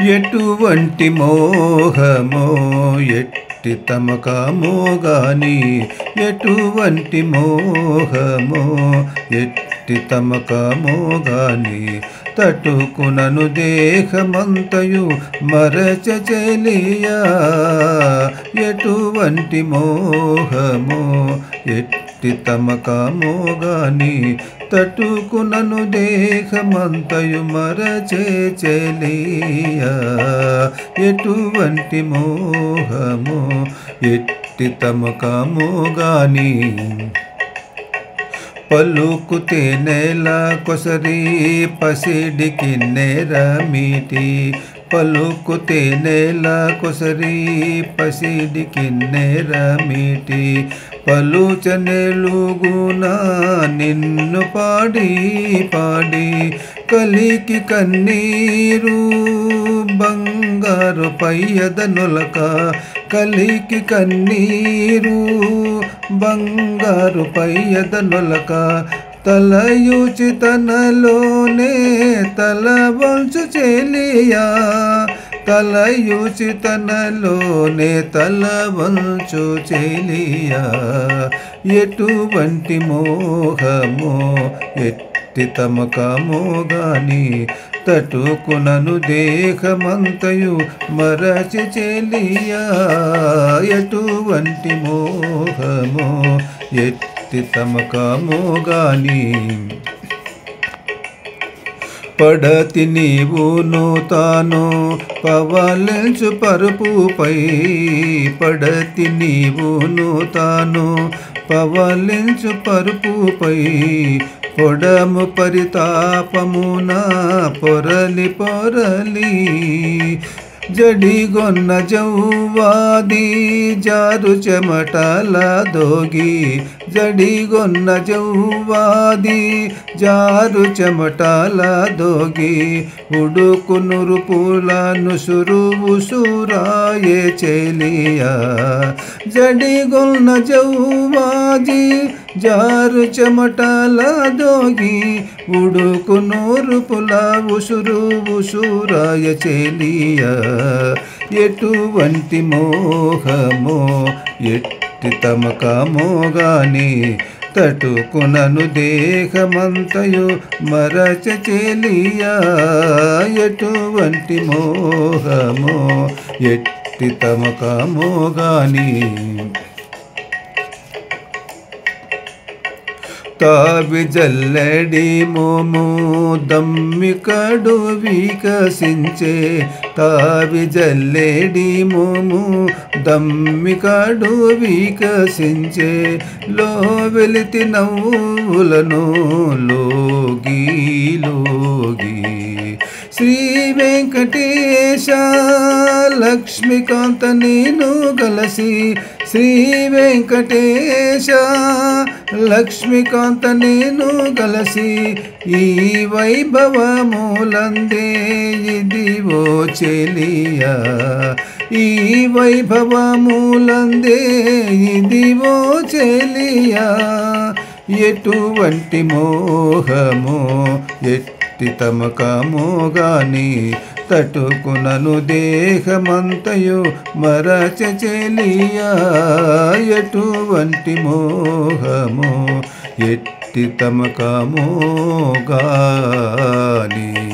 ఎటువంటి మోహమో ఎట్టి తమకమో గాని, ఎటువంటి మోహమో ఎట్టి తమకమో గాని, తట్టుకునను దేహమంతయు మరచ చెలియా. ఎటువంటి మోహమో ఎట్టి తమకమో గాని, తట్టుకునను దేహమంతయు మరచే చెలియా. ఎటువంటి మోహమో ఎట్టి తమకమో గాని, పలుకుతే నేల కొసరి పసిడికి నెరమిటి. పలుకుతే నేల కొసరి పసిడికి నెరమిటి. పలుచనెలుగున నిన్ను పాడి పాడి, కలికి కన్నీరు బంగారు పయ్యదనులక. కలికి కన్నీరు బంగారు పయ్యదనులక. తలయుచి తనలోనే తల వంచు చెలియా. తలయుచి తనలోనే తల వంచు చెలియా. ఎటువంటి మోహమో ఎట్టి తమకమో గాని, తట్టుకునను దేహమంతయు మరచి చెలియా. ఎటువంటి మోహమో ఎట్టి తమకమో గాని, పడతి నీవును తాను పవలించు పరుపుపై. పడతి నీవును తాను పవలించు పరుపుపై, పొడము పరితాపమున పొరలి పొరలి. జడిగొన్న జౌవాది జారు చెమటల దోగి. జడిగొన్న జౌవాది జారు చెమటల దోగి, ఉడుకు నురుపులను సురువు సురాయే చెలియా. జడిగొన్న జౌవాది జారు చెమటల దోగి, ఉడుకు నూరుపుల ఉసురు ఉసురాయ చెలియా. ఎటువంటి మోహమో ఎట్టి తమకమో గాని, తట్టుకునను దేహమంతయు మరచ చెలియా. ఎటువంటి మోహమో ఎట్టి తమకమో గాని, తావి జల్లెడి మోము దమ్మికడు వికసించే. తావి జల్లెడి మోము దమ్మికడు వికసించే. లో వెలితి నవ్వులను లోగి లోగి. శ్రీ వెంకటేశ లక్ష్మీకాంత నేను గలసి. శ్రీ వెంకటేశ లక్ష్మీకాంత నేను గలసి, ఈ వైభవములందే ఇదివో చెలియా. ఈ వైభవములందే ఇదివో చెలియా. ఎటువంటి మోహమో ఎట్టి తమకమో గాని, తట్టుకునను దేహమంతయు మరచ చెలియా. ఎటువంటి మోహమో ఎట్టి తమకమో గాని.